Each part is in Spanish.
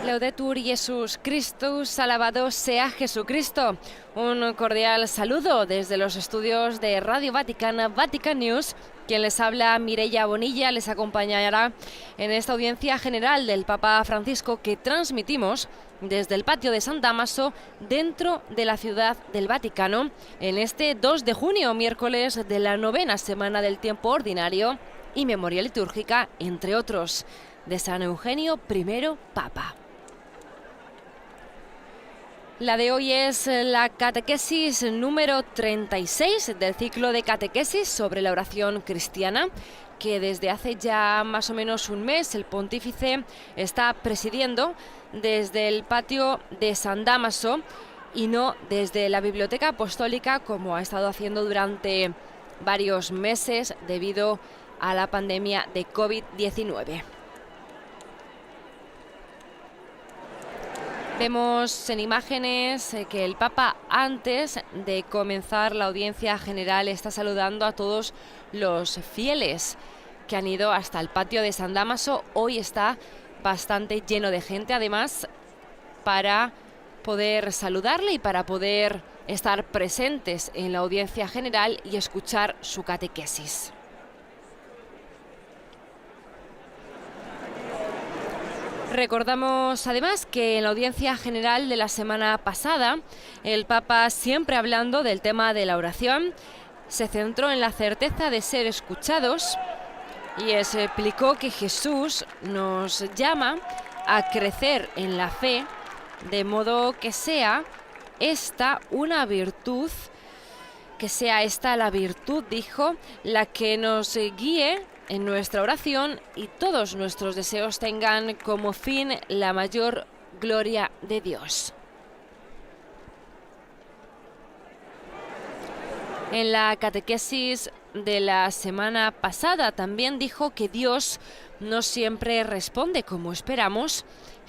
Laudetur Jesus Christus, alabado sea Jesucristo. Un cordial saludo desde los estudios de Radio Vaticana, Vatican News. Quien les habla, Mireia Bonilla, les acompañará en esta audiencia general del Papa Francisco que transmitimos desde el patio de San Dámaso, dentro de la ciudad del Vaticano, en este 2 de junio, miércoles de la 9ª semana del tiempo ordinario y memoria litúrgica, entre otros, de San Eugenio I, Papa. La de hoy es la catequesis número 36 del ciclo de catequesis sobre la oración cristiana, que desde hace ya más o menos un mes el pontífice está presidiendo desde el patio de San Dámaso y no desde la Biblioteca Apostólica, como ha estado haciendo durante varios meses debido a la pandemia de COVID-19. Vemos en imágenes que el Papa, antes de comenzar la audiencia general, está saludando a todos los fieles que han ido hasta el patio de San Dámaso. Hoy está bastante lleno de gente, además, para poder saludarle y para poder estar presentes en la audiencia general y escuchar su catequesis. Recordamos además que en la audiencia general de la semana pasada, el Papa, siempre hablando del tema de la oración, se centró en la certeza de ser escuchados y explicó que Jesús nos llama a crecer en la fe, de modo que sea esta una virtud, que sea esta la virtud, dijo, la que nos guíe en nuestra oración y todos nuestros deseos tengan como fin la mayor gloria de Dios. En la catequesis de la semana pasada también dijo que Dios no siempre responde como esperamos.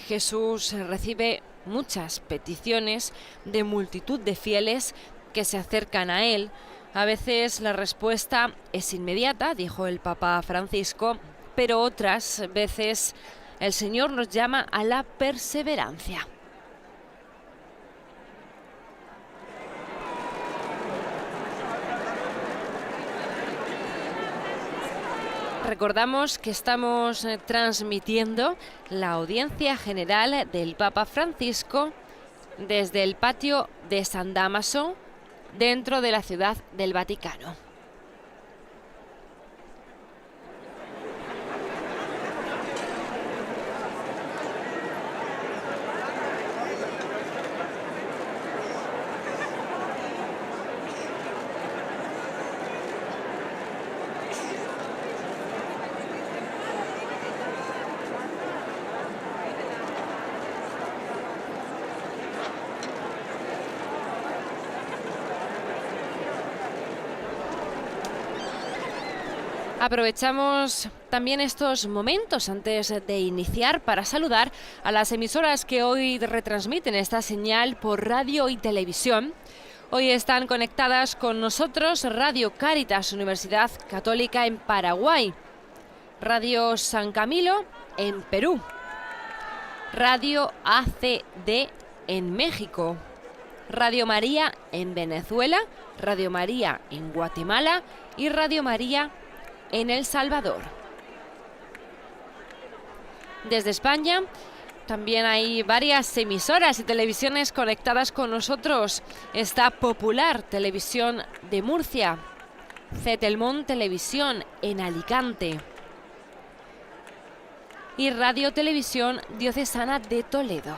Jesús recibe muchas peticiones de multitud de fieles que se acercan a Él. A veces la respuesta es inmediata, dijo el Papa Francisco, pero otras veces el Señor nos llama a la perseverancia. Recordamos que estamos transmitiendo la audiencia general del Papa Francisco desde el patio de San Dámaso, dentro de la ciudad del Vaticano. Aprovechamos también estos momentos antes de iniciar para saludar a las emisoras que hoy retransmiten esta señal por radio y televisión. Hoy están conectadas con nosotros Radio Cáritas, Universidad Católica en Paraguay, Radio San Camilo en Perú, Radio ACD en México, Radio María en Venezuela, Radio María en Guatemala y Radio María en El Salvador. Desde España también hay varias emisoras y televisiones conectadas con nosotros. Está Popular Televisión de Murcia, Cetelmón Televisión en Alicante y Radio Televisión Diocesana de Toledo.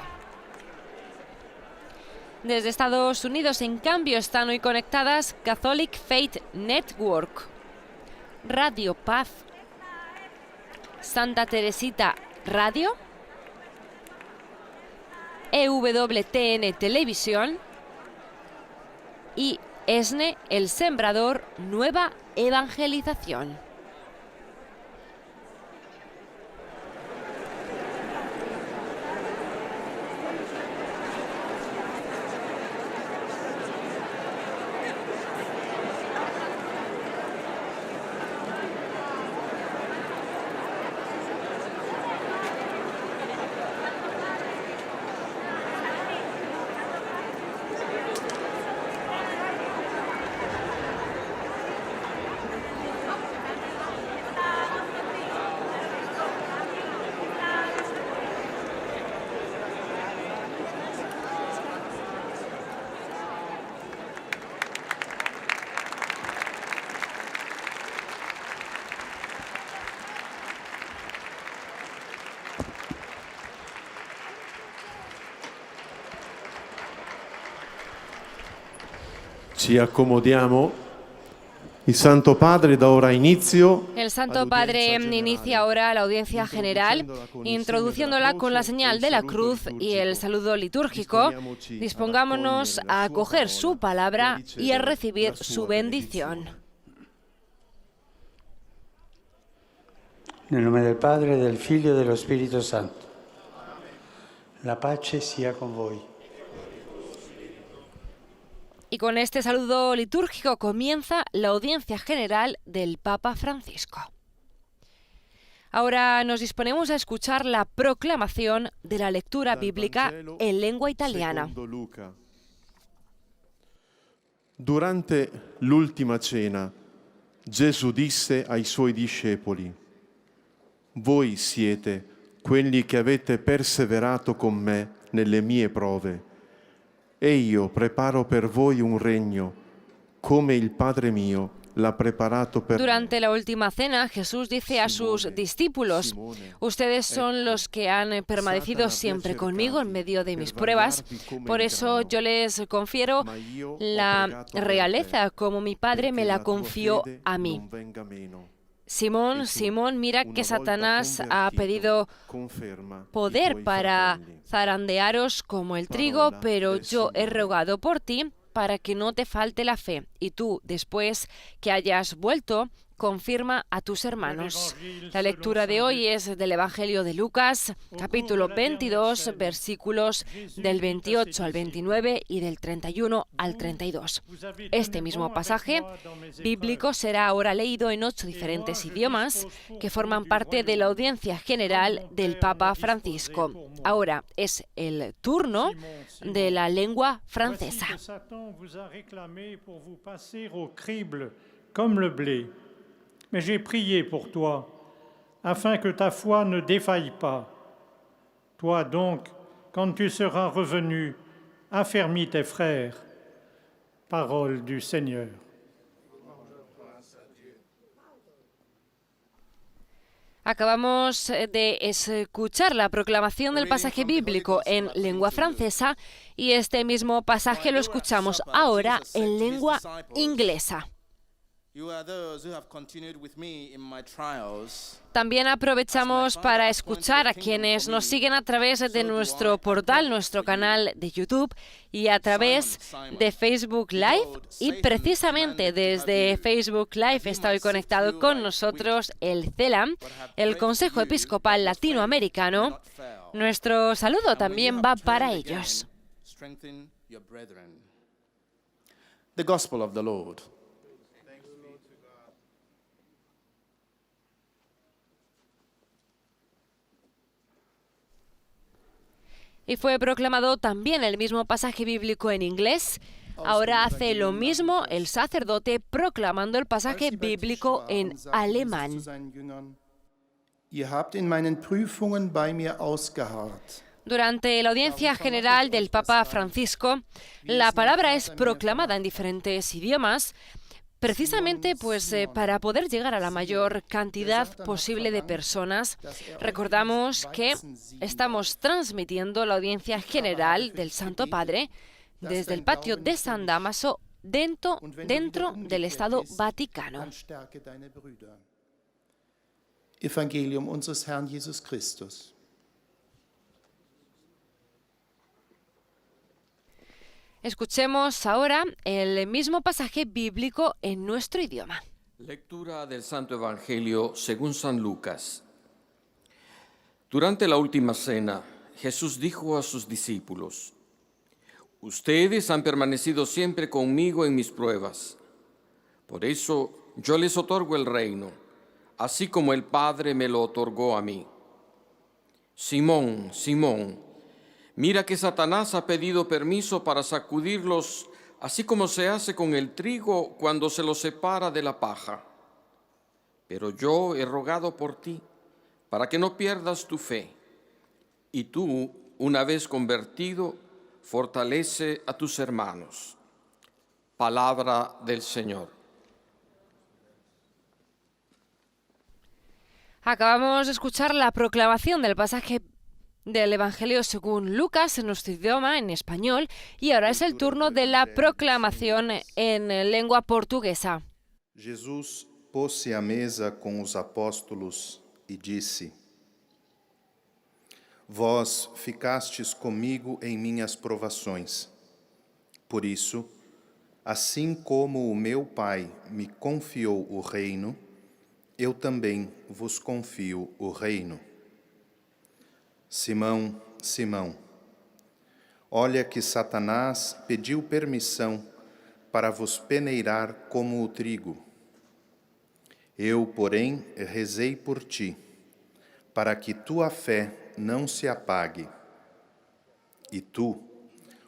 Desde Estados Unidos, en cambio, están hoy conectadas Catholic Faith Network, Radio Paz, Santa Teresita Radio, EWTN Televisión y ESNE El Sembrador Nueva Evangelización. Ci accomodiamo. Il Santo Padre da ora inizio. El Santo Padre inicia ahora la audiencia general, introduciéndola con la señal de la cruz y el saludo litúrgico. Dispongámonos a acoger su palabra y a recibir su bendición. Nel nome del Padre, del Figlio e dello Spirito Santo. La pace sia con voi. Y con este saludo litúrgico comienza la audiencia general del Papa Francisco. Ahora nos disponemos a escuchar la proclamación de la lectura bíblica en lengua italiana. Durante l'ultima cena, Gesù disse ai suoi discepoli: Voi siete quelli che avete perseverato con me nelle mie prove. E io preparo per voi un regno, come il Padre mio l'ha preparato per me. Durante la última cena, Jesús dice a sus discípulos: ustedes son los que han permanecido siempre conmigo en medio de mis pruebas. Por eso yo les confiero la realeza, como mi Padre me la confió a mí. Simón, Simón, mira que Satanás ha pedido poder para zarandearos como el trigo, pero yo he rogado por ti para que no te falte la fe. Y tú, después que hayas vuelto, confirma a tus hermanos. La lectura de hoy es del Evangelio de Lucas, capítulo 22, versículos del 28 al 29 y del 31 al 32. Este mismo pasaje bíblico será ahora leído en 8 diferentes idiomas que forman parte de la audiencia general del Papa Francisco. Ahora es el turno de la lengua francesa. Mais j'ai prié pour toi, afin que ta foi ne défaille pas. Toi donc, quand tu seras revenu, affermis tes frères. Parole du Seigneur. Acabamos de escuchar la proclamación del pasaje bíblico en lengua francesa y este mismo pasaje lo escuchamos ahora en lengua inglesa. También aprovechamos para escuchar a quienes nos siguen a través de nuestro portal, nuestro canal de YouTube y a través de Facebook Live. Y precisamente desde Facebook Live está hoy conectado con nosotros el CELAM, el Consejo Episcopal Latinoamericano. Nuestro saludo también va para ellos. The Gospel of the Lord. Y fue proclamado también el mismo pasaje bíblico en inglés. Ahora hace lo mismo el sacerdote proclamando el pasaje bíblico en alemán. Durante la audiencia general del Papa Francisco, la palabra es proclamada en diferentes idiomas, precisamente para poder llegar a la mayor cantidad posible de personas. Recordamos que estamos transmitiendo la audiencia general del Santo Padre desde el patio de San Dámaso dentro del Estado Vaticano. Evangelium unseres Herrn Jesus Christus. Escuchemos ahora el mismo pasaje bíblico en nuestro idioma. Lectura del Santo Evangelio según San Lucas. Durante la última cena, Jesús dijo a sus discípulos: Ustedes han permanecido siempre conmigo en mis pruebas. Por eso yo les otorgo el reino, así como el Padre me lo otorgó a mí. Simón, Simón, mira que Satanás ha pedido permiso para sacudirlos, así como se hace con el trigo cuando se lo separa de la paja. Pero yo he rogado por ti, para que no pierdas tu fe. Y tú, una vez convertido, fortalece a tus hermanos. Palabra del Señor. Acabamos de escuchar la proclamación del pasaje del Evangelio según Lucas en nuestro idioma, en español, y ahora es el turno de la proclamación en lengua portuguesa. Jesus pôs-se à mesa com os apóstolos e disse: Vós ficastes comigo em minhas provações. Por isso, assim como o meu Pai me confiou o reino, eu também vos confio o reino. Simão, Simão, olha que Satanás pediu permissão para vos peneirar como o trigo. Eu, porém, rezei por ti, para que tua fé não se apague. E tu,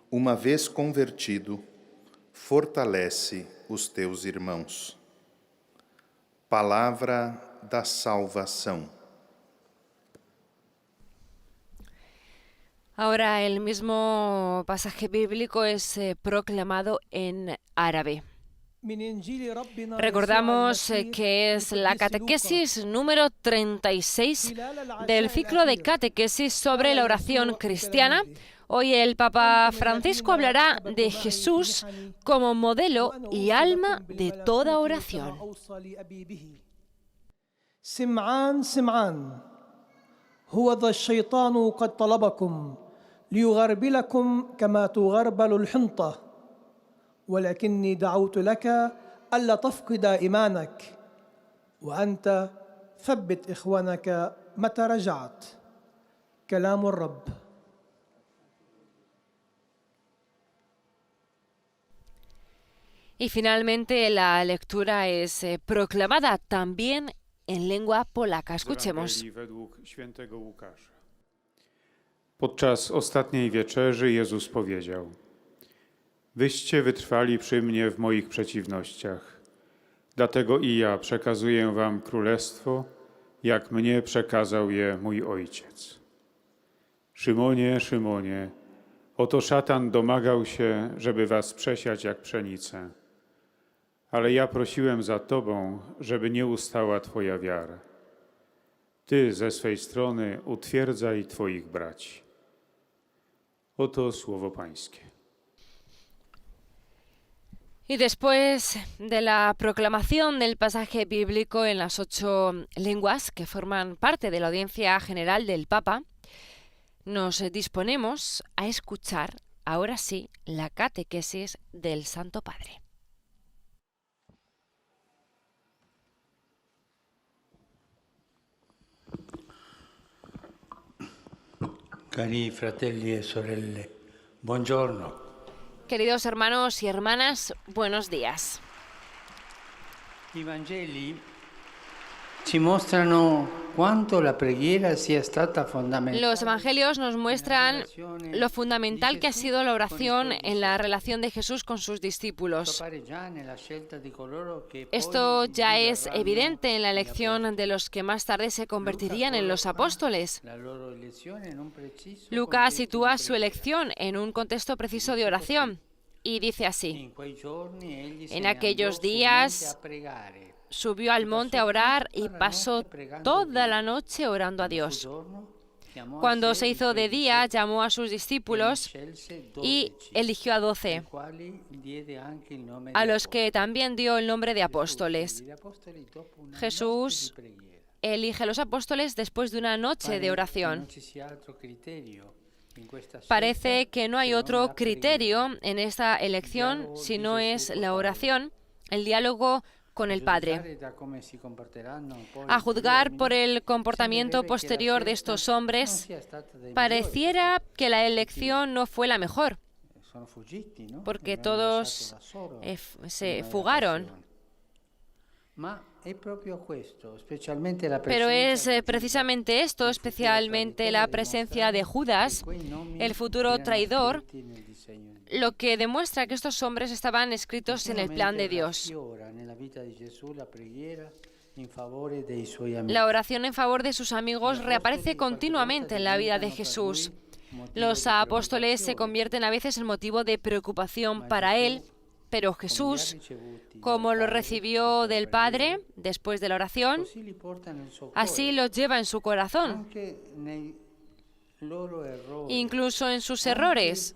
uma vez convertido, fortalece os teus irmãos. Palavra da salvação. Ahora el mismo pasaje bíblico es proclamado en árabe. Recordamos que es la catequesis número 36 del ciclo de catequesis sobre la oración cristiana. Hoy el Papa Francisco hablará de Jesús como modelo y alma de toda oración. سمعان سمعان هو ذا الشيطان قد طلبكم ليغربلكم كما تغربل الحنطة ولكني دعوت لك ألا تفقد إيمانك وأنت ثبت إخوانك متى رجعت. كلام الرب. Y finalmente la lectura es proclamada también en lengua polaca. Escuchemos. Podczas ostatniej wieczerzy Jezus powiedział: Wyście wytrwali przy mnie w moich przeciwnościach. Dlatego i ja przekazuję wam królestwo, jak mnie przekazał je mój Ojciec. Szymonie, Szymonie, oto szatan domagał się, żeby was przesiać jak pszenicę. Ale ja prosiłem za tobą, żeby nie ustała twoja wiara. Ty ze swej strony utwierdzaj twoich braci. Oto słowo Pańskie. Y después de la proclamación del pasaje bíblico en las 8 lenguas que forman parte de la audiencia general del Papa, nos disponemos a escuchar, ahora sí, la catequesis del Santo Padre. Cari fratelli e sorelle, buongiorno. Queridos hermanos y hermanas, buenos días. I Vangeli ci mostrano quanto la preghiera sia stata fondamentale. Los evangelios nos muestran lo fundamental que ha sido la oración en la relación de Jesús con sus discípulos. Esto ya es evidente en la elección de los que más tarde se convertirían en los apóstoles. Lucas sitúa su elección en un contexto preciso de oración y dice así: en aquellos días subió al monte a orar y pasó toda la noche orando a Dios. Cuando se hizo de día, llamó a sus discípulos y eligió a 12, a los que también dio el nombre de apóstoles. Jesús elige a los apóstoles después de una noche de oración. Parece que no hay otro criterio en esta elección si no es la oración, el diálogo con el Padre. A juzgar por el comportamiento posterior de estos hombres, pareciera que la elección no fue la mejor, porque todos se fugaron. Pero es precisamente esto, especialmente la presencia de Judas, el futuro traidor, lo que demuestra que estos hombres estaban escritos en el plan de Dios. La oración en favor de sus amigos reaparece continuamente en la vida de Jesús. Los apóstoles se convierten a veces en motivo de preocupación para él, pero Jesús, como lo recibió del Padre después de la oración, así lo lleva en su corazón. incluso en sus errores,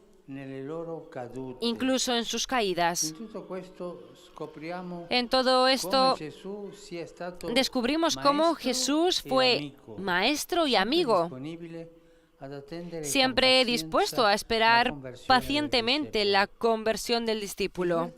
incluso en sus caídas. En todo esto descubrimos cómo Jesús fue maestro y amigo, siempre dispuesto a esperar pacientemente la conversión del discípulo.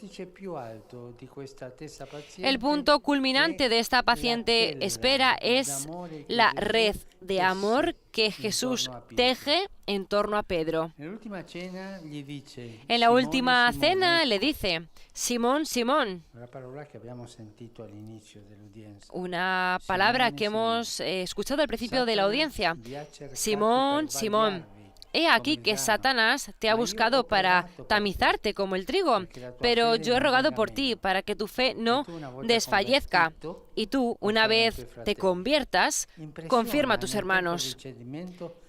El punto culminante de esta paciente espera es la red de amor que Jesús teje en torno a Pedro. En la última cena le dice: Simón, Simón, una palabra que hemos escuchado al principio de la audiencia. Simón, Simón, he aquí que Satanás te ha buscado para tamizarte como el trigo, pero yo he rogado por ti para que tu fe no desfallezca. Y tú, una vez te conviertas, confirma a tus hermanos.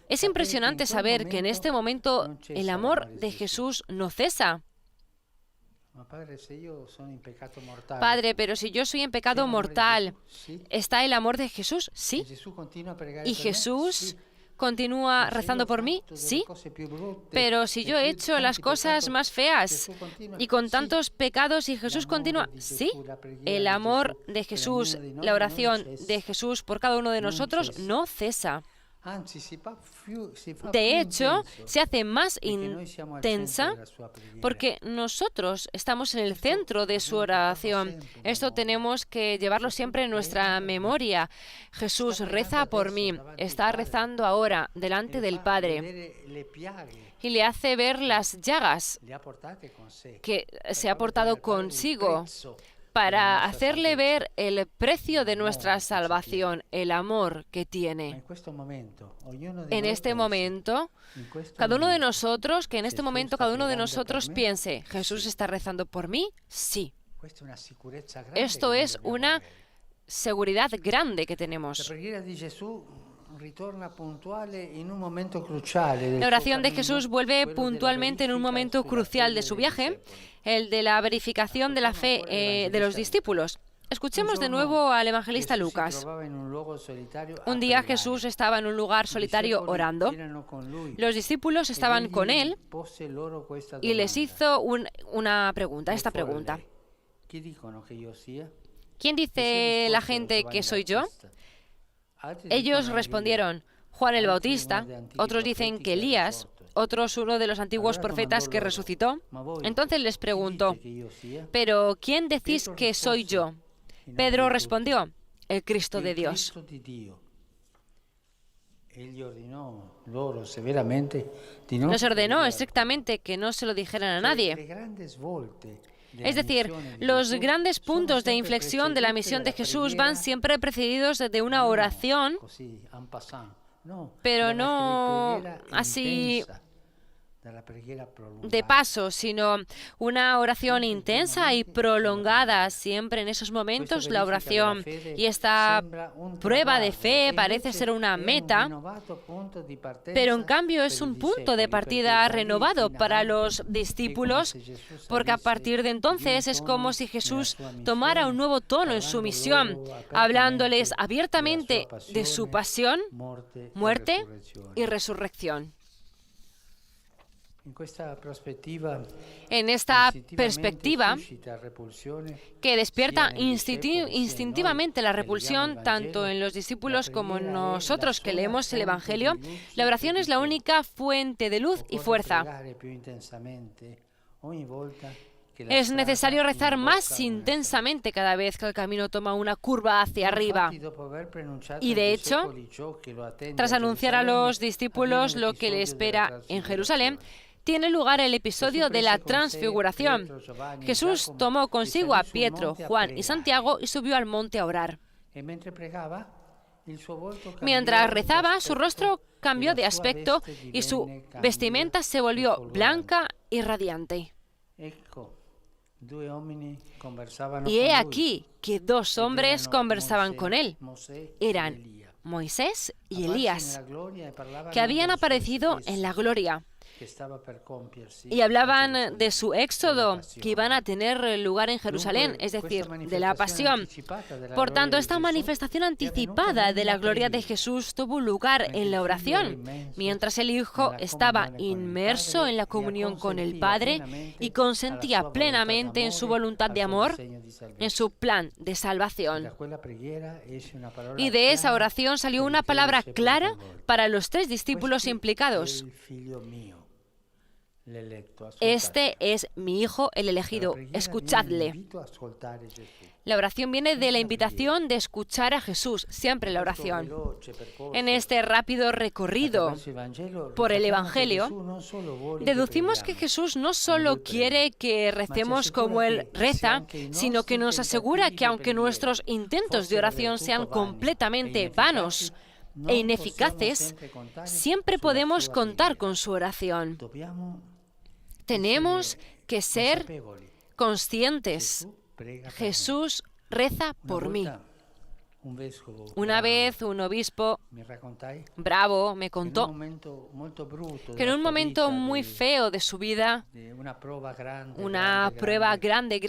Es impresionante saber que en este momento el amor de Jesús no cesa. Padre, pero si yo soy en pecado mortal, ¿está el amor de Jesús? Sí. ¿Y Jesús continúa rezando por mí? Sí. Pero si yo he hecho las cosas más feas y con tantos pecados y Jesús continúa, sí. El amor de Jesús, la oración de Jesús por cada uno de nosotros no cesa. De hecho, se hace más intensa porque nosotros estamos en el centro de su oración. Esto tenemos que llevarlo siempre en nuestra memoria. Jesús reza por mí, está rezando ahora delante del Padre y le hace ver las llagas que se ha portado consigo para hacerle ver el precio de nuestra salvación, el amor que tiene. En este momento, cada uno de nosotros, que en este momento cada uno de nosotros piense, ¿Jesús está rezando por mí? Sí. Esto es una seguridad grande que tenemos. La oración de Jesús vuelve puntualmente en un momento crucial de su viaje, el de la verificación de la fe de los discípulos. Escuchemos de nuevo al evangelista Lucas. Un día Jesús estaba en un lugar solitario orando. Los discípulos estaban con él y les hizo esta pregunta. ¿Quién dice la gente que soy yo? Ellos respondieron: Juan el Bautista, otros dicen que Elías, otros uno de los antiguos profetas que resucitó. Entonces les preguntó: ¿pero quién decís que soy yo? Pedro respondió: el Cristo de Dios. Nos ordenó estrictamente que no se lo dijeran a nadie. Es decir, los grandes puntos de inflexión de la misión de Jesús van siempre precedidos de una oración, pero no así de paso, sino una oración intensa y prolongada. Siempre en esos momentos la oración y esta prueba de fe parece ser una meta, pero en cambio es un punto de partida renovado para los discípulos, porque a partir de entonces es como si Jesús tomara un nuevo tono en su misión, hablándoles abiertamente de su pasión, muerte y resurrección. En esta perspectiva que despierta instintivamente la repulsión tanto en los discípulos como en nosotros que leemos el Evangelio, la oración es la única fuente de luz y fuerza. Es necesario rezar más intensamente cada vez que el camino toma una curva hacia arriba. Y de hecho, tras anunciar a los discípulos lo que le espera en Jerusalén, tiene lugar el episodio de la transfiguración. Jesús tomó consigo a Pietro, Juan y Santiago y subió al monte a orar. Mientras rezaba, su rostro cambió de aspecto y su vestimenta se volvió blanca y radiante. Y he aquí que dos hombres conversaban con él. Eran Moisés y Elías, que habían aparecido en la gloria. y hablaban de su éxodo que iban a tener lugar en Jerusalén, es decir, de la pasión. Por tanto, esta manifestación anticipada de la gloria de Jesús tuvo lugar en la oración, mientras el Hijo estaba inmerso en la comunión con el Padre y consentía plenamente en su voluntad de amor, en su plan de salvación. Y de esa oración salió una palabra clara para los 3 discípulos implicados. Este es mi Hijo, el elegido, escuchadle. La oración viene de la invitación de escuchar a Jesús, siempre la oración. En este rápido recorrido por el Evangelio, deducimos que Jesús no solo quiere que recemos como Él reza, sino que nos asegura que aunque nuestros intentos de oración sean completamente vanos e ineficaces, siempre podemos contar con su oración. Tenemos que ser conscientes. Jesús reza por mí. Una vez un obispo bravo me contó que en un momento muy feo de su vida, una prueba grande,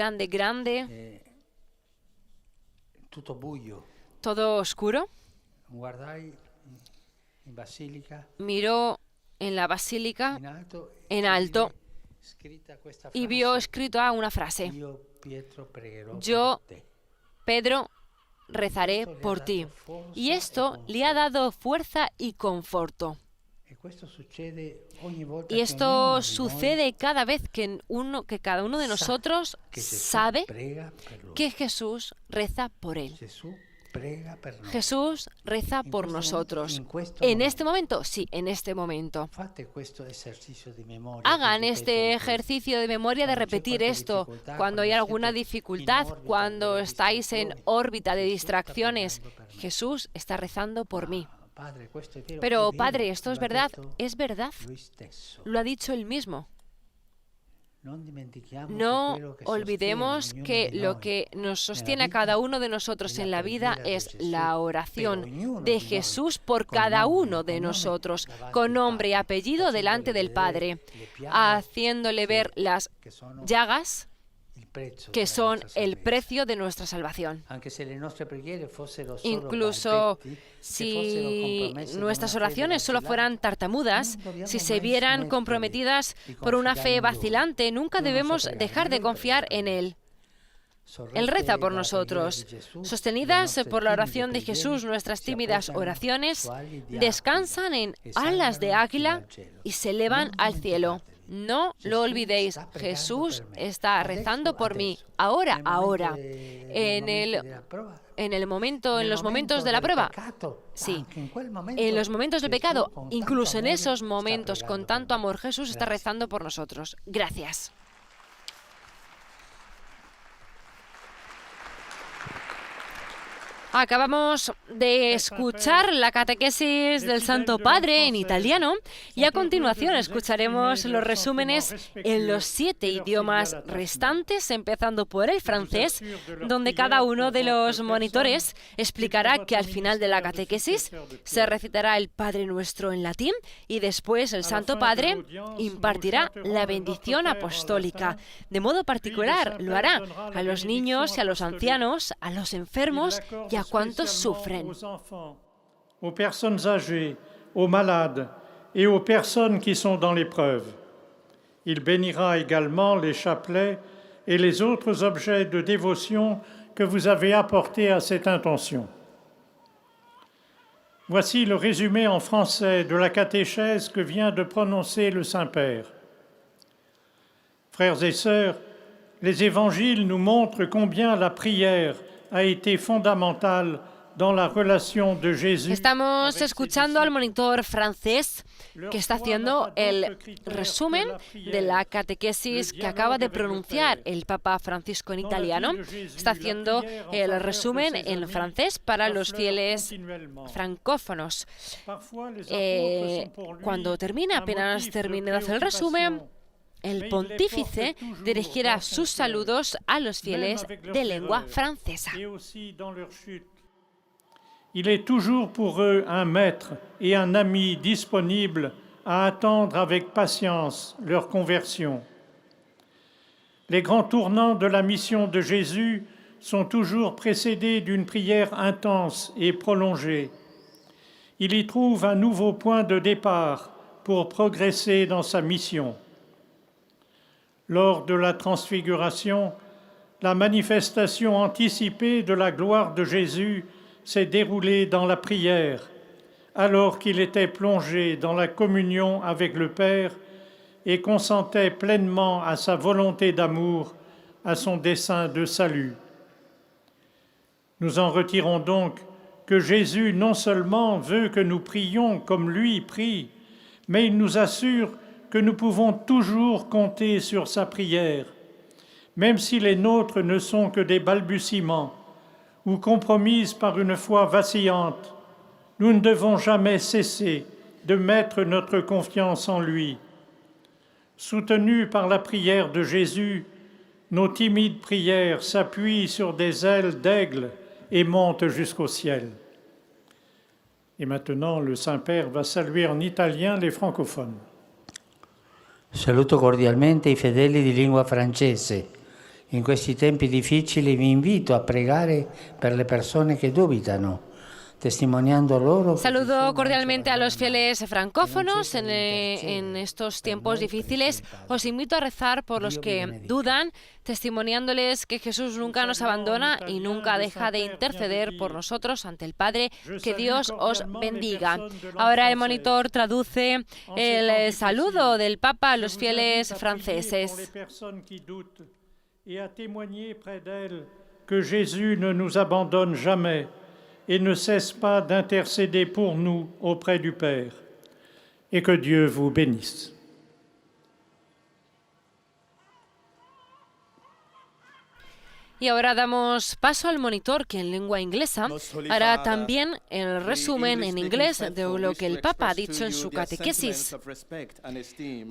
todo oscuro, miró en la basílica en alto y vio escrito una frase: yo, Pedro, rezaré por ti. Y esto le ha dado fuerza y conforto. Y esto sucede cada vez que cada uno de nosotros sabe que Jesús reza por él. Jesús reza por nosotros. ¿En este momento? Sí, en este momento. Hagan este ejercicio de memoria de repetir esto cuando hay alguna dificultad, cuando estáis en órbita de distracciones. Jesús está rezando por mí. Pero, Padre, ¿esto es verdad? Es verdad. Lo ha dicho Él mismo. No olvidemos que lo que nos sostiene a cada uno de nosotros en la vida es la oración de Jesús por cada uno de nosotros, con nombre y apellido delante del Padre, haciéndole ver las llagas que son el precio de nuestra salvación. Incluso si nuestras oraciones solo fueran tartamudas, si se vieran comprometidas por una fe vacilante, nunca debemos dejar de confiar en Él. Él reza por nosotros. Sostenidas por la oración de Jesús, nuestras tímidas oraciones descansan en alas de águila y se elevan al cielo. No lo olvidéis, Jesús está rezando por mí, ahora, en los momentos de la prueba. Sí, en los momentos del pecado, incluso en esos momentos con tanto amor, Jesús está rezando por nosotros. Gracias. Acabamos de escuchar la catequesis del Santo Padre en italiano y a continuación escucharemos los resúmenes en los 7 idiomas restantes, empezando por el francés, donde cada uno de los monitores explicará que al final de la catequesis se recitará el Padre Nuestro en latín y después el Santo Padre impartirá la bendición apostólica. De modo particular lo hará a los niños y a los ancianos, a los enfermos y a cuántos sufren. Aux personnes âgées, aux malades et aux personnes qui sont dans l'épreuve. Il bénira également les chapelets et les autres objets de dévotion que vous avez apportés à cette intention. Voici le résumé en français de la catéchèse que vient de prononcer le Saint-Père. Frères et sœurs, les évangiles nous montrent combien la prière a été fondamentale dans la relation de Jésus. Estamos escuchando al monitor francés que está haciendo el resumen de la catequesis que acaba de pronunciar el Papa Francisco en italiano. Está haciendo el resumen en francés para los fieles francófonos. Cuando apenas termine de hacer el resumen, el pontífice dirigirá sus saludos a los fieles de lengua francesa. Il est toujours pour eux un maître et un ami disponible à attendre avec patience leur conversion. Les grands tournants de la mission de Jésus sont toujours précédés d'une prière intense et prolongée. Il y trouve un nouveau point de départ pour progresser dans sa mission. Lors de la transfiguration, la manifestation anticipée de la gloire de Jésus s'est déroulée dans la prière, alors qu'il était plongé dans la communion avec le Père et consentait pleinement à sa volonté d'amour, à son dessein de salut. Nous en retirons donc que Jésus non seulement veut que nous prions comme lui prie, mais il nous assure que nous pouvons toujours compter sur sa prière, même si les nôtres ne sont que des balbutiements ou compromises par une foi vacillante. Nous ne devons jamais cesser de mettre notre confiance en lui. Soutenus par la prière de Jésus, nos timides prières s'appuient sur des ailes d'aigle et montent jusqu'au ciel. Et maintenant, le Saint-Père va saluer en italien les francophones. Saluto cordialmente i fedeli di lingua francese. In questi tempi difficili vi invito a pregare per le persone che dubitano, testimoniando loro. Saludo cordialmente a los fieles francófonos en estos tiempos difíciles. Os invito a rezar por los que dudan, testimoniándoles que Jesús nunca nos abandona y nunca deja de interceder por nosotros ante el Padre. Que Dios os bendiga. Ahora el monitor traduce el saludo del Papa a los fieles franceses. Et à témoigner près d'elle que Jésus ne nous abandonne jamais et ne cesse pas d'intercéder pour nous auprès du Père. Et que Dieu vous bénisse. Y ahora damos paso al monitor que en lengua inglesa hará también el resumen en inglés de lo que el Papa ha dicho en su catequesis.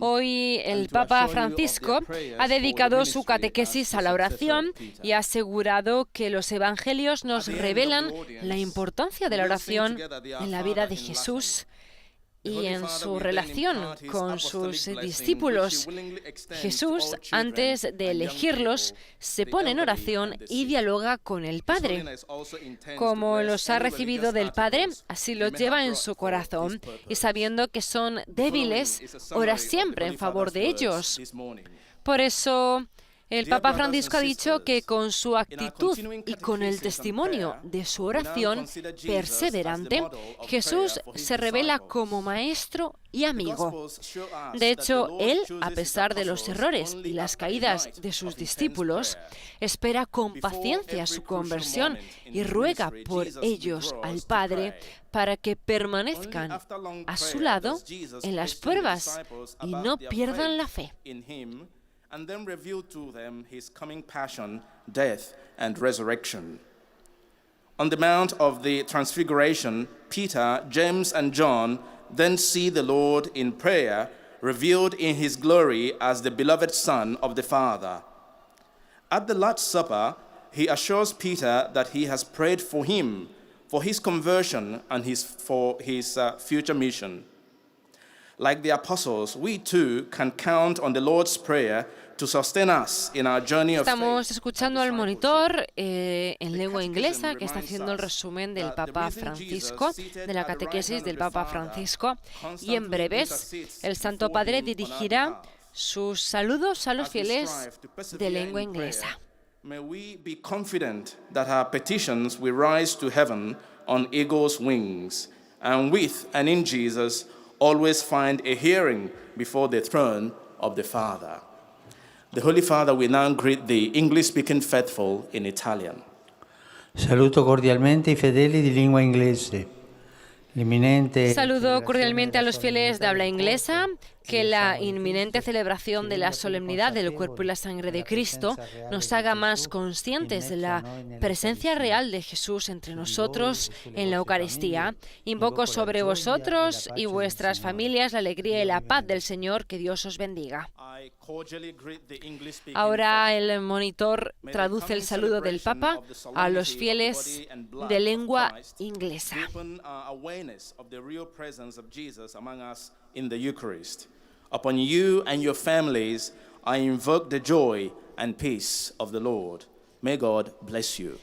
Hoy el Papa Francisco ha dedicado su catequesis a la oración y ha asegurado que los evangelios nos revelan la importancia de la oración en la vida de Jesús y en su relación con sus discípulos. Jesús, antes de elegirlos, se pone en oración y dialoga con el Padre. Como los ha recibido del Padre, así los lleva en su corazón, y sabiendo que son débiles, ora siempre en favor de ellos. Por eso, el Papa Francisco ha dicho que con su actitud y con el testimonio de su oración perseverante, Jesús se revela como maestro y amigo. De hecho, él, a pesar de los errores y las caídas de sus discípulos, espera con paciencia su conversión y ruega por ellos al Padre para que permanezcan a su lado en las pruebas y no pierdan la fe. And then reveal to them his coming passion, death, and resurrection. On the Mount of the Transfiguration, Peter, James, and John then see the Lord in prayer, revealed in his glory as the beloved Son of the Father. At the Last Supper, he assures Peter that he has prayed for him, for his conversion, and for his future mission. Like the apostles, we too can count on the Lord's Prayer to sustain us in our journey of faith. Estamos escuchando al monitor en lengua inglesa que está haciendo el resumen del Papa Francisco, de la catequesis del Papa Francisco, y en breves el Santo Padre dirigirá sus saludos a los fieles de lengua inglesa. May we be confident that our petitions will rise to heaven on eagle's wings, and with and in Jesus always find a hearing before the throne of the Father. The Holy Father will now greet the English-speaking faithful in Italian. Saluto cordialmente i fedeli di lingua inglese. Saludo cordialmente a los fieles de habla inglesa. Que la inminente celebración de la solemnidad del cuerpo y la sangre de Cristo nos haga más conscientes de la presencia real de Jesús entre nosotros en la Eucaristía. Invoco sobre vosotros y vuestras familias la alegría y la paz del Señor. Que Dios os bendiga. Ahora el monitor traduce el saludo del Papa a los fieles de lengua inglesa. in the Eucharist. Upon you and your families, I invoke the joy and peace of the Lord. May God bless you.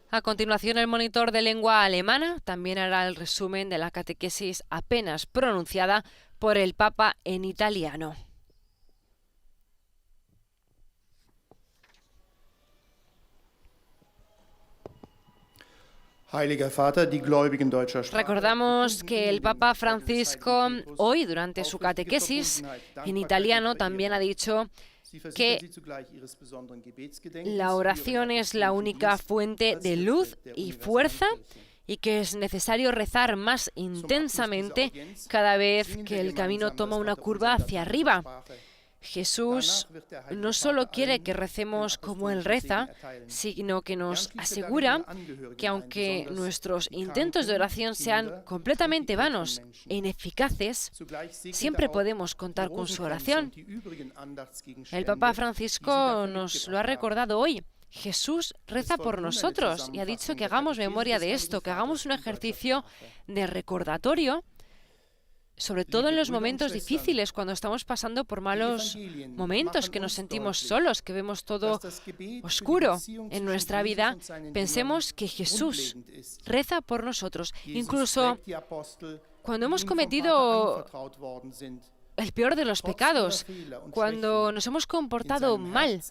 A continuación, el monitor de lengua alemana también hará el resumen de la catequesis apenas pronunciada por el Papa en italiano. Heiliger Vater, die Gläubigen deutscher Sprache. Recordamos que el Papa Francisco hoy, durante su catequesis en italiano, también ha dicho que la oración es la única fuente de luz y fuerza y que es necesario rezar más intensamente cada vez que el camino toma una curva hacia arriba. Jesús no solo quiere que recemos como Él reza, sino que nos asegura que aunque nuestros intentos de oración sean completamente vanos e ineficaces, siempre podemos contar con su oración. El Papa Francisco nos lo ha recordado hoy. Jesús reza por nosotros y ha dicho que hagamos memoria de esto, que hagamos un ejercicio de recordatorio, sobre todo en los momentos difíciles, cuando estamos pasando por malos momentos, que nos sentimos solos, que vemos todo oscuro en nuestra vida. Pensemos que Jesús reza por nosotros. Incluso cuando hemos cometido el peor de los pecados, cuando nos hemos comportado mal,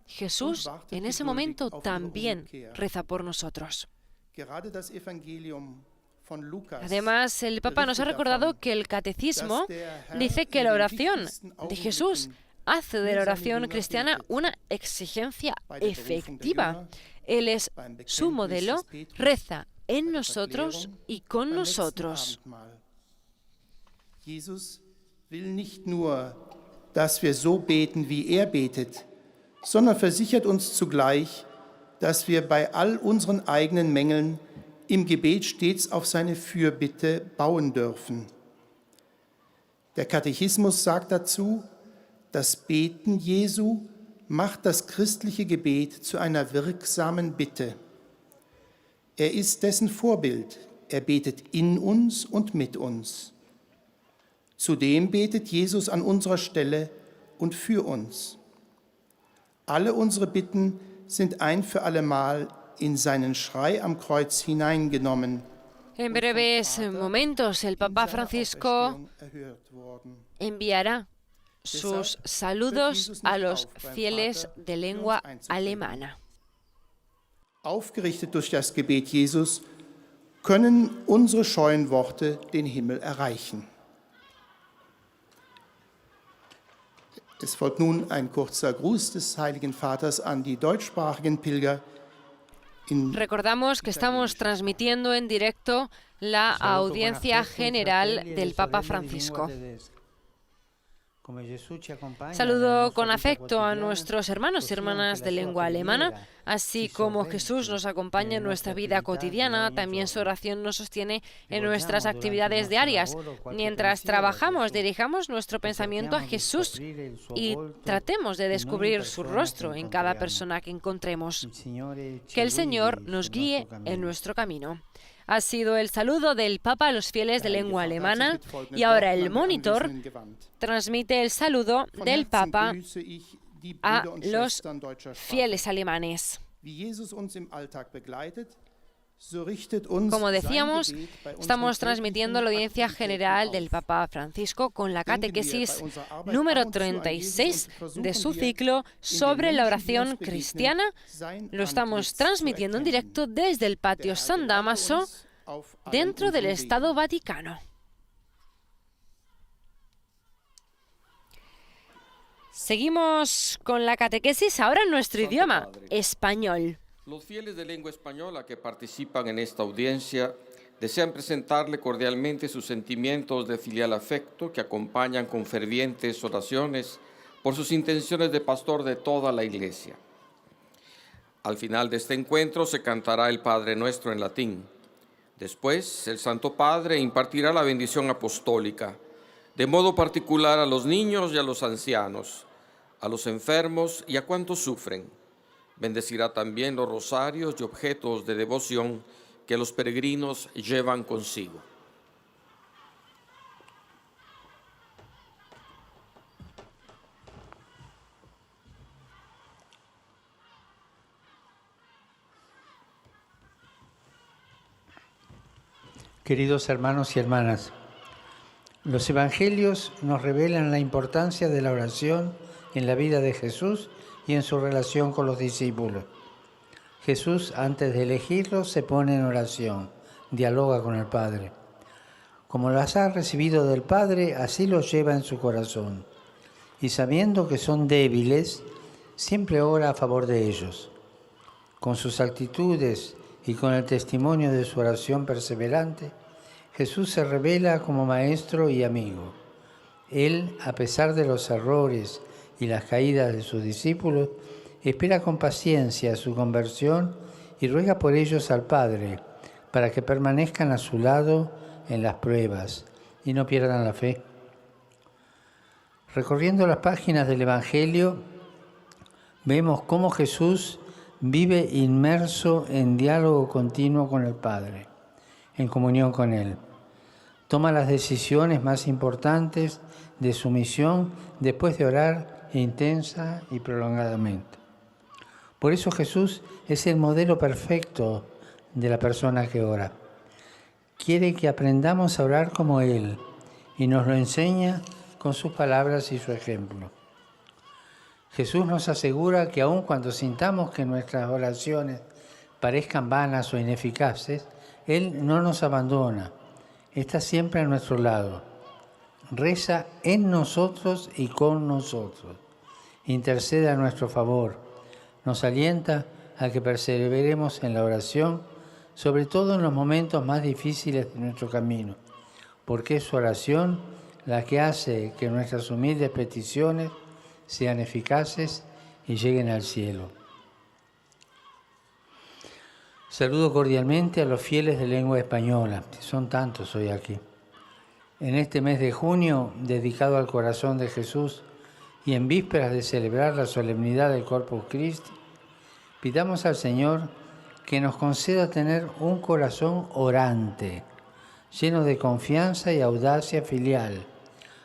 Jesús en ese momento también reza por nosotros. Además, el Papa nos ha recordado que el Catecismo dice que la oración de Jesús hace de la oración cristiana una exigencia efectiva. Él es su modelo, reza en nosotros y con nosotros. Jesus will nicht nur, dass wir so beten, wie betet, sondern versichert uns zugleich, dass wir bei all unseren eigenen Mängeln im Gebet stets auf seine Fürbitte bauen dürfen. Der Katechismus sagt dazu, das Beten Jesu macht das christliche Gebet zu einer wirksamen Bitte. Er ist dessen Vorbild, er betet in uns und mit uns. Zudem betet Jesus an unserer Stelle und für uns. Alle unsere Bitten sind ein für allemal in seinen Schrei am Kreuz hineingenommen. En breves momentos, el Papa Francisco enviará sus saludos a los fieles de lengua alemana. Aufgerichtet durch das Gebet Jesus können unsere scheuen Worte den Himmel erreichen. Es folgt nun ein kurzer Gruß des Heiligen Vaters an die deutschsprachigen Pilger. Recordamos que estamos transmitiendo en directo la audiencia general del Papa Francisco. Saludo con afecto a nuestros hermanos y hermanas de lengua alemana, así como Jesús nos acompaña en nuestra vida cotidiana, también su oración nos sostiene en nuestras actividades diarias. Mientras trabajamos, dirijamos nuestro pensamiento a Jesús y tratemos de descubrir su rostro en cada persona que encontremos. Que el Señor nos guíe en nuestro camino. Ha sido el saludo del Papa a los fieles de lengua alemana y ahora el monitor transmite el saludo del Papa a los fieles alemanes. Como decíamos, estamos transmitiendo la audiencia general del Papa Francisco con la catequesis número 36 de su ciclo sobre la oración cristiana. Lo estamos transmitiendo en directo desde el patio San Dámaso, dentro del Estado Vaticano. Seguimos con la catequesis ahora en nuestro idioma, español. Los fieles de lengua española que participan en esta audiencia desean presentarle cordialmente sus sentimientos de filial afecto que acompañan con fervientes oraciones por sus intenciones de pastor de toda la Iglesia. Al final de este encuentro se cantará el Padre Nuestro en latín. Después, el Santo Padre impartirá la bendición apostólica, de modo particular a los niños y a los ancianos, a los enfermos y a cuantos sufren. Bendecirá también los rosarios y objetos de devoción que los peregrinos llevan consigo. Queridos hermanos y hermanas, los evangelios nos revelan la importancia de la oración en la vida de Jesús y en su relación con los discípulos. Jesús, antes de elegirlos, se pone en oración, dialoga con el Padre. Como las ha recibido del Padre, así los lleva en su corazón. Y sabiendo que son débiles, siempre ora a favor de ellos. Con sus actitudes y con el testimonio de su oración perseverante, Jesús se revela como maestro y amigo. Él, a pesar de los errores y las caídas de sus discípulos, espera con paciencia su conversión y ruega por ellos al Padre, para que permanezcan a su lado en las pruebas y no pierdan la fe. Recorriendo las páginas del Evangelio, vemos cómo Jesús vive inmerso en diálogo continuo con el Padre, en comunión con Él. Toma las decisiones más importantes de su misión después de orar intensa y prolongadamente. Por eso Jesús es el modelo perfecto de la persona que ora. Quiere que aprendamos a orar como Él y nos lo enseña con sus palabras y su ejemplo. Jesús nos asegura que aun cuando sintamos que nuestras oraciones parezcan vanas o ineficaces, Él no nos abandona, está siempre a nuestro lado. Reza en nosotros y con nosotros, intercede a nuestro favor, nos alienta a que perseveremos en la oración, sobre todo en los momentos más difíciles de nuestro camino, porque es su oración la que hace que nuestras humildes peticiones sean eficaces y lleguen al cielo. Saludo cordialmente a los fieles de lengua española, son tantos hoy aquí. En este mes de junio, dedicado al corazón de Jesús y en vísperas de celebrar la solemnidad del Corpus Christi, pidamos al Señor que nos conceda tener un corazón orante, lleno de confianza y audacia filial,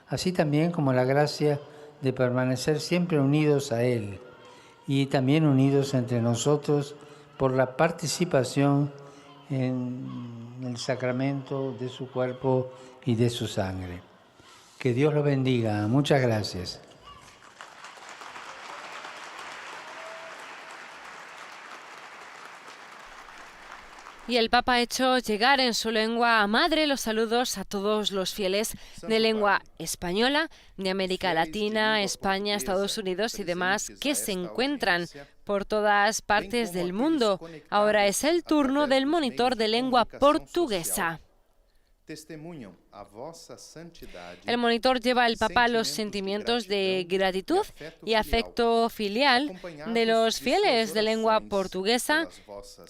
así también como la gracia de permanecer siempre unidos a Él y también unidos entre nosotros por la participación en el sacramento de su cuerpo y de su sangre. Que Dios lo bendiga. Muchas gracias. Y el Papa ha hecho llegar en su lengua madre los saludos a todos los fieles de lengua española, de América Latina, España, Estados Unidos y demás que se encuentran por todas partes del mundo. Ahora es el turno del monitor de lengua portuguesa. El monitor lleva al Papa los sentimientos de gratitud y afecto filial de los fieles de lengua portuguesa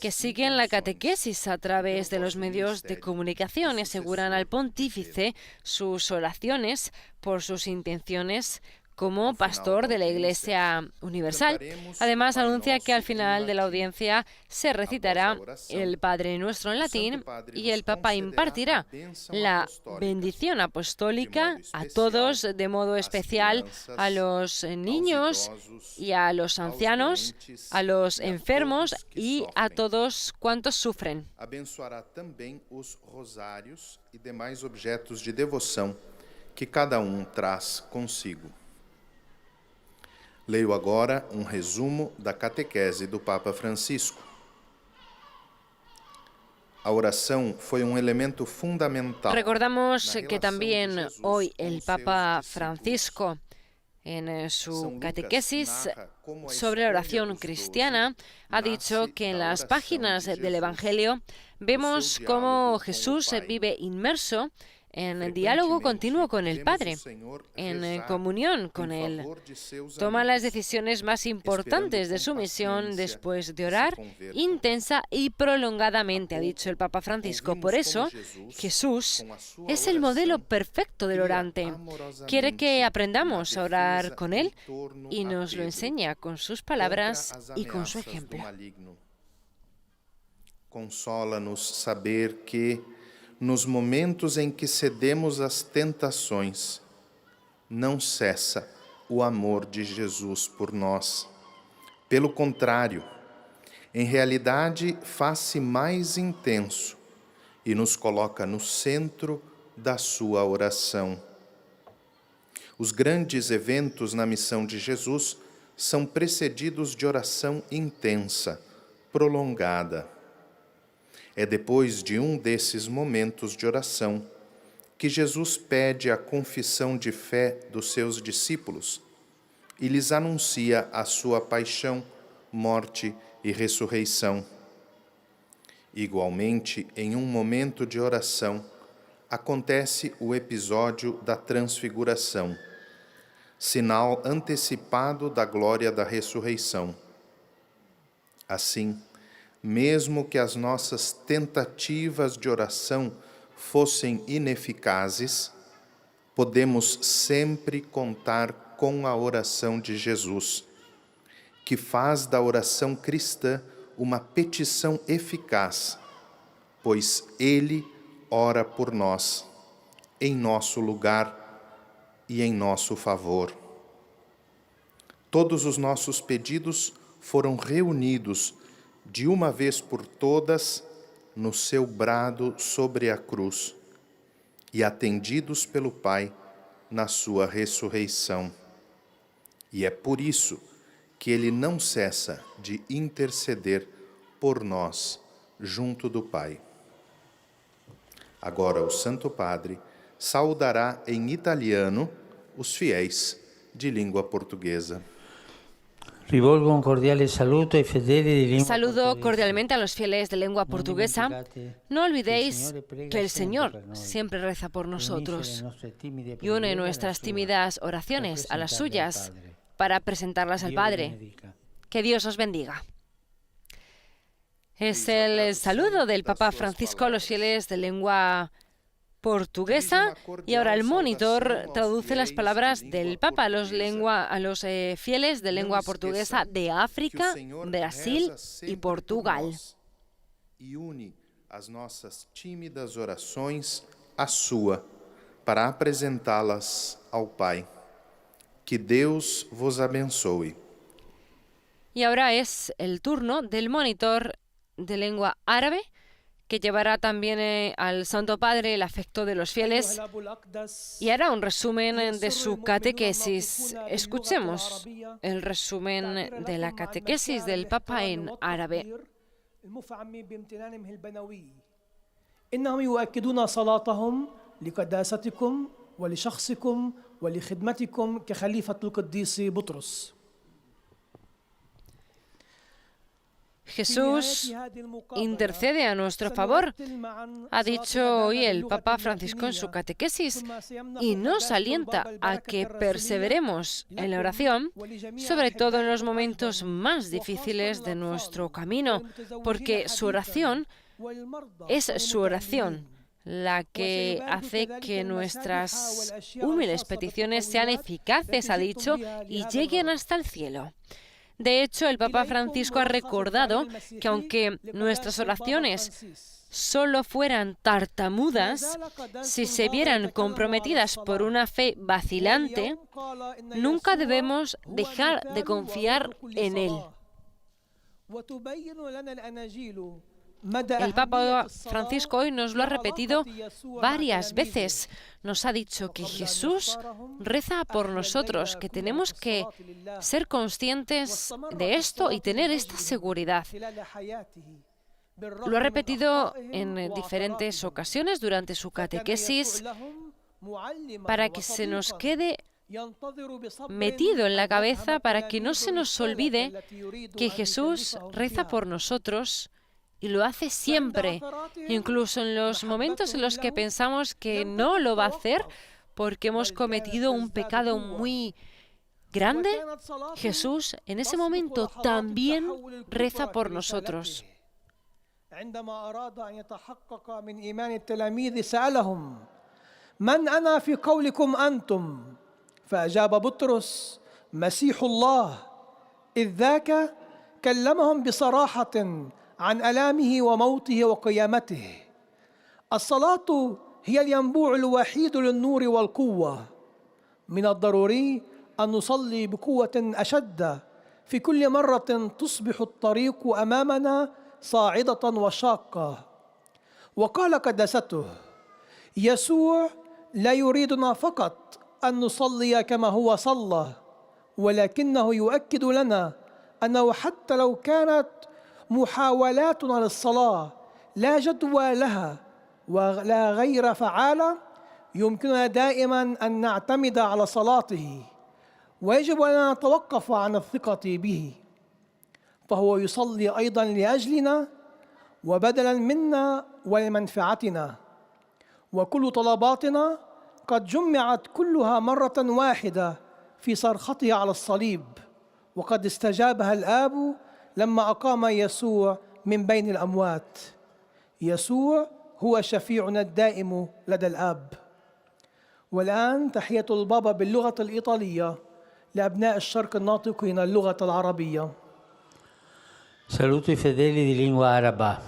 que siguen la catequesis a través de los medios de comunicación y aseguran al pontífice sus oraciones por sus intenciones como pastor de la Iglesia Universal. Además, anuncia que al final de la audiencia se recitará el Padre Nuestro en latín y el Papa impartirá la bendición apostólica a todos, de modo especial a los niños y a los ancianos, a los enfermos y a todos cuantos sufren. Abençoará também os rosários e demais objetos de devoção que cada traz consigo. Leio agora resumo da catequese do Papa Francisco. A oração foi elemento fundamental. Recordamos que también hoy el Papa Francisco, en su catequesis sobre la oración cristiana, ha dicho que en las páginas del Evangelio vemos cómo Jesús vive inmerso en diálogo continuo con el Padre, en comunión con Él. Toma las decisiones más importantes de su misión después de orar intensa y prolongadamente, ha dicho el Papa Francisco. Por eso, Jesús es el modelo perfecto del orante. Quiere que aprendamos a orar con Él y nos lo enseña con sus palabras y con su ejemplo. Consola-nos saber que nos momentos em que cedemos às tentações, não cessa o amor de Jesus por nós. Pelo contrário, em realidade, faz-se mais intenso e nos coloca no centro da sua oração. Os grandes eventos na missão de Jesus são precedidos de oração intensa, prolongada. É depois de um desses momentos de oração que Jesus pede a confissão de fé dos seus discípulos e lhes anuncia a sua paixão, morte e ressurreição. Igualmente, em um momento de oração, acontece o episódio da transfiguração, sinal antecipado da glória da ressurreição. Assim, mesmo que as nossas tentativas de oração fossem ineficazes, podemos sempre contar com a oração de Jesus, que faz da oração cristã uma petição eficaz, pois Ele ora por nós, em nosso lugar e em nosso favor. Todos os nossos pedidos foram reunidos de uma vez por todas no seu brado sobre a cruz e atendidos pelo Pai na sua ressurreição. E é por isso que Ele não cessa de interceder por nós junto do Pai. Agora o Santo Padre saudará em italiano os fiéis de língua portuguesa. Rivolgo un cordiale saluto ai fedeli di lingua Saludo portoghese. cordialmente a los fieles de lengua portuguesa. No olvidéis que el Señor por noi. siempre reza por nosotros Unisce le nostre timide y une preghiere nuestras alla sua, tímidas oraciones a las presentarle al suyas Padre. para presentarlas al Dio vi Padre. benedica. Que Dios os bendiga. Es el saludo del Papa Francisco a los fieles de lengua portuguesa y ahora el monitor traduce las palabras del Papa a los fieles de lengua portuguesa de África, Brasil y Portugal. E une as nossas tímidas orações à sua, para apresentá-las ao Pai. Que Deus vos abençoe. Y ahora es el turno del monitor de lengua árabe, que llevará también al Santo Padre el afecto de los fieles y hará un resumen de su catequesis. Escuchemos el resumen de la catequesis del Papa en árabe. إنهم يؤكدون صلاتهم لقداستكم ولشخصكم ولخدمتكم كخليفة القديس بطرس. Jesús intercede a nuestro favor, ha dicho hoy el Papa Francisco en su catequesis, y nos alienta a que perseveremos en la oración, sobre todo en los momentos más difíciles de nuestro camino, porque su oración es su oración la que hace que nuestras humildes peticiones sean eficaces, ha dicho, y lleguen hasta el cielo. De hecho, el Papa Francisco ha recordado que aunque nuestras oraciones solo fueran tartamudas, si se vieran comprometidas por una fe vacilante, nunca debemos dejar de confiar en Él. El Papa Francisco hoy nos lo ha repetido varias veces. Nos ha dicho que Jesús reza por nosotros, que tenemos que ser conscientes de esto y tener esta seguridad. Lo ha repetido en diferentes ocasiones durante su catequesis para que se nos quede metido en la cabeza, para que no se nos olvide que Jesús reza por nosotros. Y lo hace siempre, incluso en los momentos en los que pensamos que no lo va a hacer porque hemos cometido un pecado muy grande. Jesús en ese momento también reza por nosotros. من أنا في قولكم أنتم فأجاب بطرس مسيح الله إذ ذاك كلمهم بصراحة عن آلامه وموته وقيامته. الصلاة هي الينبوع الوحيد للنور والقوة. من الضروري أن نصلي بقوة أشد في كل مرة تصبح الطريق أمامنا صاعدة وشاقة. وقال قداسته: يسوع لا يريدنا فقط أن نصلي كما هو صلى، ولكنه يؤكد لنا أنه حتى لو كانت محاولاتنا للصلاة لا جدوى لها ولا غير فعالة، يمكننا دائما أن نعتمد على صلاته، ويجب أن نتوقف عن الثقة به، فهو يصلي أيضا لأجلنا وبدلا منا ولمنفعتنا، وكل طلباتنا قد جمعت كلها مرة واحدة في صرخته على الصليب، وقد استجابها الآب لما أقام يسوع من بين الأموات. يسوع هو شفيعنا الدائم لدى الآب. والآن تحية البابا باللغة الإيطالية لأبناء الشرق الناطقين اللغة العربية. Saluto i fedeli di lingua araba.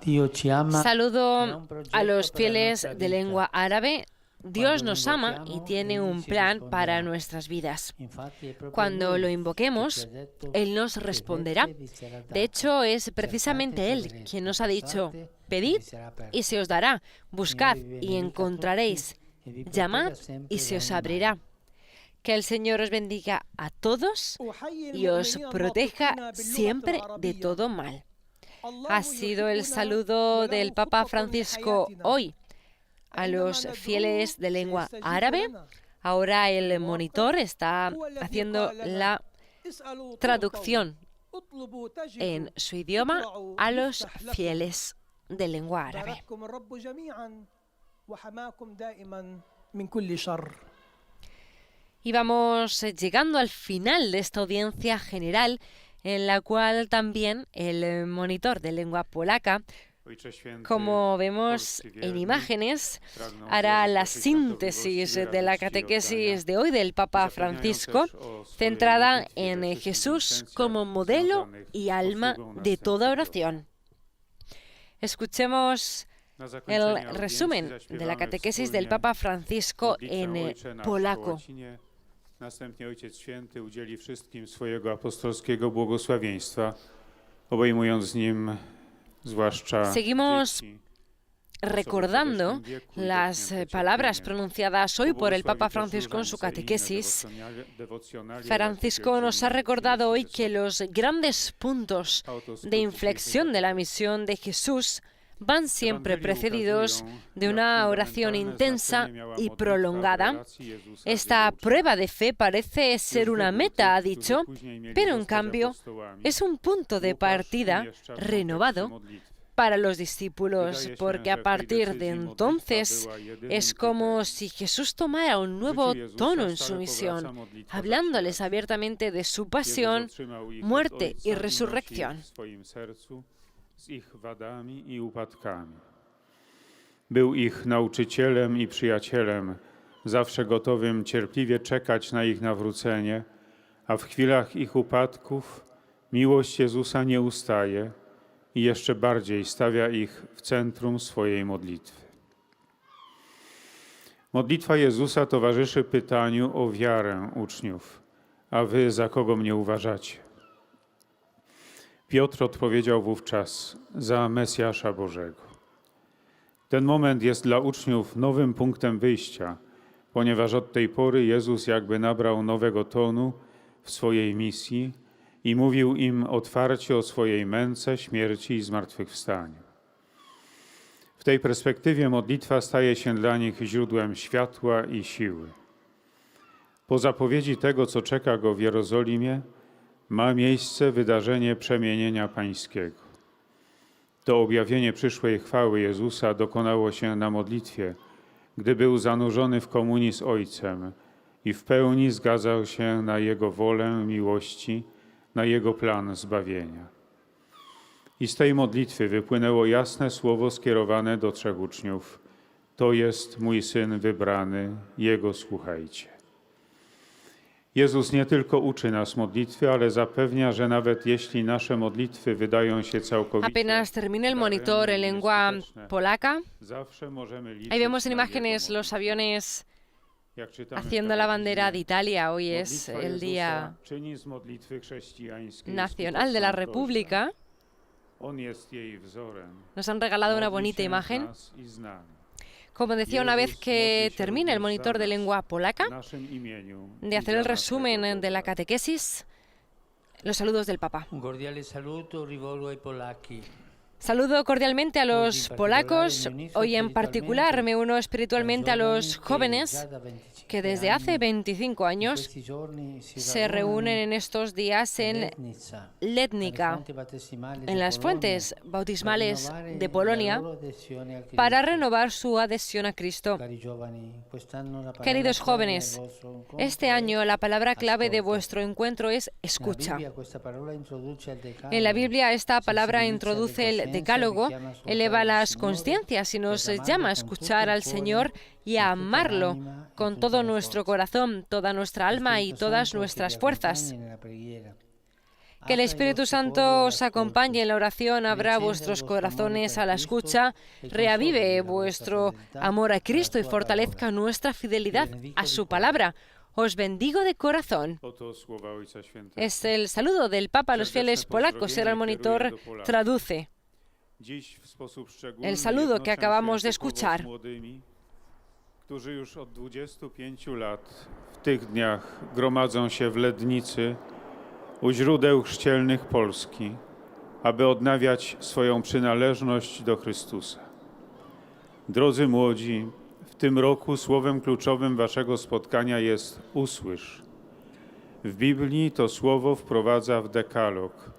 Dio ci ama. Saludo a los fieles de lengua árabe. Dios nos ama y tiene un plan para nuestras vidas. Cuando lo invoquemos, Él nos responderá. De hecho, es precisamente Él quien nos ha dicho: pedid y se os dará, buscad y encontraréis, llamad y se os abrirá. Que el Señor os bendiga a todos y os proteja siempre de todo mal. Ha sido el saludo del Papa Francisco hoy a los fieles de lengua árabe. Ahora el monitor está haciendo la traducción en su idioma a los fieles de lengua árabe. Y vamos llegando al final de esta audiencia general, en la cual también el monitor de lengua polaca, como vemos en imágenes, hará la síntesis de la catequesis de hoy del Papa Francisco, centrada en Jesús como modelo y alma de toda oración. Escuchemos el resumen de la catequesis del Papa Francisco en polaco. Następnie Ojciec Święty udzieli wszystkim swojego apostolskiego błogosławieństwa, obejmując nim zwłaszcza Seguimos dzieci. recordando las palabras pronunciadas hoy por el Papa Francisco en su catequesis. Francisco nos ha recordado hoy que los grandes puntos de inflexión de la misión de Jesús van siempre precedidos de una oración intensa y prolongada. Esta prueba de fe parece ser una meta, ha dicho, pero en cambio es un punto de partida renovado para los discípulos, porque a partir de entonces es como si Jesús tomara un nuevo tono en su misión, hablándoles abiertamente de su pasión, muerte y resurrección. Z ich wadami i upadkami. Był ich nauczycielem i przyjacielem, zawsze gotowym cierpliwie czekać na ich nawrócenie, a w chwilach ich upadków miłość Jezusa nie ustaje i jeszcze bardziej stawia ich w centrum swojej modlitwy. Modlitwa Jezusa towarzyszy pytaniu o wiarę uczniów: a wy za kogo mnie uważacie? Piotr odpowiedział wówczas: za Mesjasza Bożego. Ten moment jest dla uczniów nowym punktem wyjścia, ponieważ od tej pory Jezus jakby nabrał nowego tonu w swojej misji i mówił im otwarcie o swojej męce, śmierci i zmartwychwstaniu. W tej perspektywie modlitwa staje się dla nich źródłem światła i siły. Po zapowiedzi tego, co czeka go w Jerozolimie, ma miejsce wydarzenie przemienienia pańskiego. To objawienie przyszłej chwały Jezusa dokonało się na modlitwie, gdy był zanurzony w komunii z Ojcem i w pełni zgadzał się na Jego wolę miłości, na Jego plan zbawienia. I z tej modlitwy wypłynęło jasne słowo skierowane do 3 uczniów: to jest mój Syn wybrany, Jego słuchajcie. Jezus nie tylko uczy nas modlitwy, ale zapewnia, że nawet jeśli nasze modlitwy wydają się całkowicie... Apenas termine el monitor en lengua polaca, ahí vemos en imágenes los aviones haciendo la bandera de Italia. Hoy es el Día Nacional de la República. Nos han regalado una bonita imagen. Como decía, una vez que termine el monitor de lengua polaca, de hacer el resumen de la catequesis, los saludos del Papa. Un cordiale saluto rivolgo ai polacchi. Saludo cordialmente a los polacos. Hoy en particular me uno espiritualmente a los jóvenes que desde hace 25 años se reúnen en estos días en Letnica, en las fuentes bautismales de Polonia, para renovar su adhesión a Cristo. Queridos jóvenes, este año la palabra clave de vuestro encuentro es escucha. En la Biblia esta palabra introduce el decálogo, eleva las conciencias y nos llama a escuchar al Señor y a amarlo con todo nuestro corazón, toda nuestra alma y todas nuestras fuerzas. Que el Espíritu Santo os acompañe en la oración, abra vuestros corazones a la escucha, reavive vuestro amor a Cristo y fortalezca nuestra fidelidad a su palabra. Os bendigo de corazón. Es el saludo del Papa a los fieles polacos. El monitor traduce el saludo que acabamos de escuchar. Którzy już od 25 lat w tych dniach gromadzą się w Lednicy u źródeł chrzcielnych Polski, aby odnawiać swoją przynależność do Chrystusa. Drodzy młodzi, w tym roku słowem kluczowym waszego spotkania jest usłysz. W Biblii to słowo wprowadza w dekalog,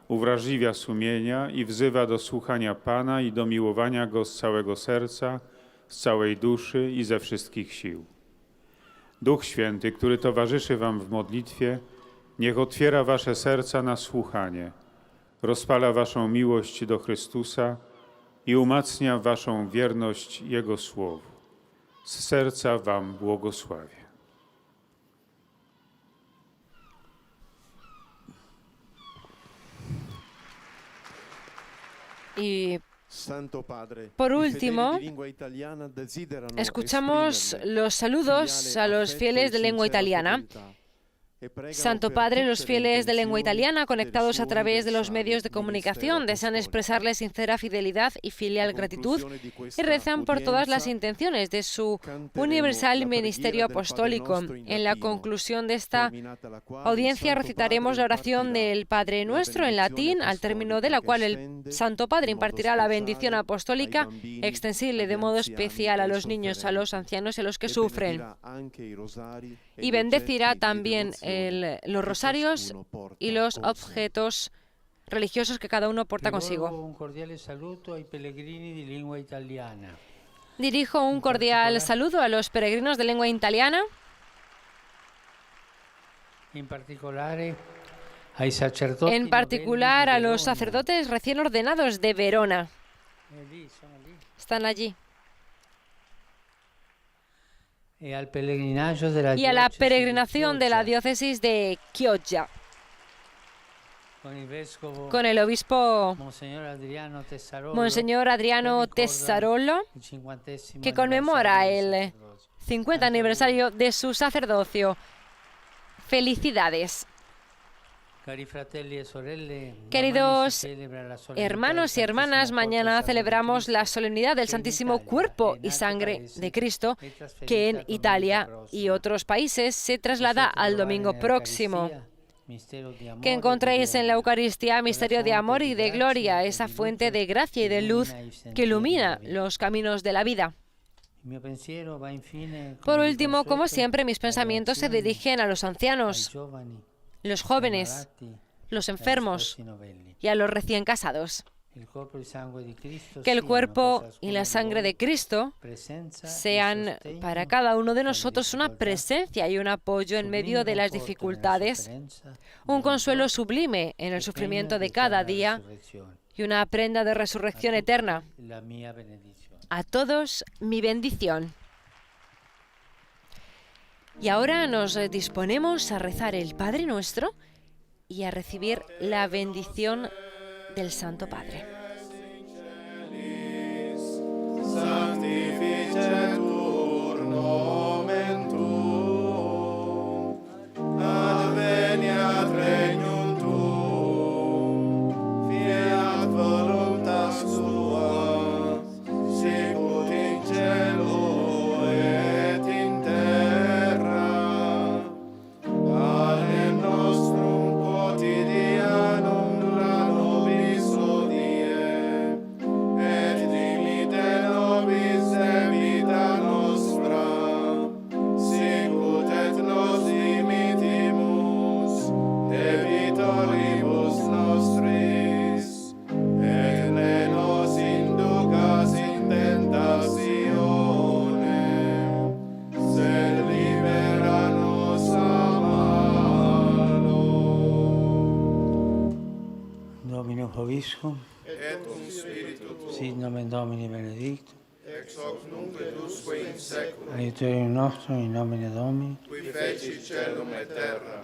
uwrażliwia sumienia i wzywa do słuchania Pana i do miłowania Go z całego serca, z całej duszy i ze wszystkich sił. Duch Święty, który towarzyszy wam w modlitwie, niech otwiera wasze serca na słuchanie, rozpala waszą miłość do Chrystusa i umacnia waszą wierność Jego Słowu. Z serca wam błogosławię. Y por último, escuchamos los saludos a los fieles de lengua italiana. Santo Padre, los fieles de lengua italiana conectados a través de los medios de comunicación desean expresarle sincera fidelidad y filial gratitud y rezan por todas las intenciones de su universal ministerio apostólico. En la conclusión de esta audiencia recitaremos la oración del Padre Nuestro en latín, al término de la cual el Santo Padre impartirá la bendición apostólica extensible de modo especial a los niños, a los ancianos y a los que sufren. Y bendecirá también los rosarios y los objetos religiosos que cada uno porta consigo. Dirijo un cordial saludo a los peregrinos de lengua italiana, en particular a los sacerdotes recién ordenados de Verona. Están allí. Y a la peregrinación de la diócesis de Chioggia, con el obispo Monseñor Adriano Tessarolo, que conmemora el 50 aniversario de su sacerdocio. Felicidades. Queridos hermanos y hermanas, mañana celebramos la solemnidad del Santísimo Cuerpo y Sangre de Cristo, que en Italia y otros países se traslada al domingo próximo. Que encontréis en la Eucaristía misterio de amor y de gloria, esa fuente de gracia y de luz que ilumina los caminos de la vida. Por último, como siempre, mis pensamientos se dirigen a los ancianos, los jóvenes, los enfermos y a los recién casados. Que el cuerpo y la sangre de Cristo sean para cada uno de nosotros una presencia y un apoyo en medio de las dificultades, un consuelo sublime en el sufrimiento de cada día y una prenda de resurrección eterna. A todos mi bendición. Y ahora nos disponemos a rezar el Padre Nuestro y a recibir la bendición del Santo Padre. Sanctificetur nomen tuum, adveniat regnum tuum, fiat vobiscum. Et cum spiritu tuo. Sit nomen Domini benedictum. Ex hoc nunc et usque in saeculum. Aiuterium nostrum in nomine Domini. Qui feci celum et terra.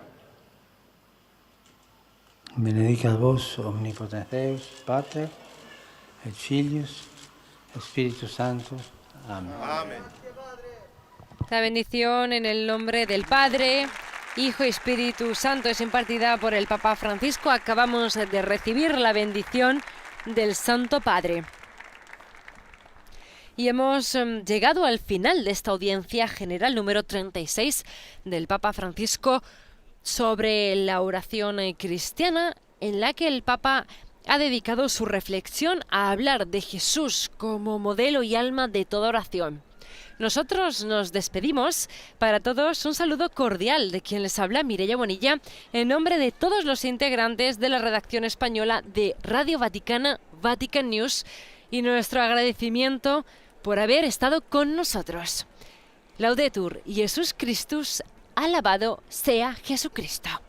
Benedicat vos omnipotens Deus, Pater, et Filius, et Spiritus Sanctus. Amén. Amen. La bendición en el nombre del Padre, Hijo y Espíritu Santo es impartida por el Papa Francisco. Acabamos de recibir la bendición del Santo Padre. Y hemos llegado al final de esta audiencia general número 36 del Papa Francisco sobre la oración cristiana, en la que el Papa ha dedicado su reflexión a hablar de Jesús como modelo y alma de toda oración. Nosotros nos despedimos. Para todos, un saludo cordial de quien les habla, Mireia Bonilla, en nombre de todos los integrantes de la redacción española de Radio Vaticana, Vatican News, y nuestro agradecimiento por haber estado con nosotros. Laudetur Jesus Christus, alabado sea Jesucristo.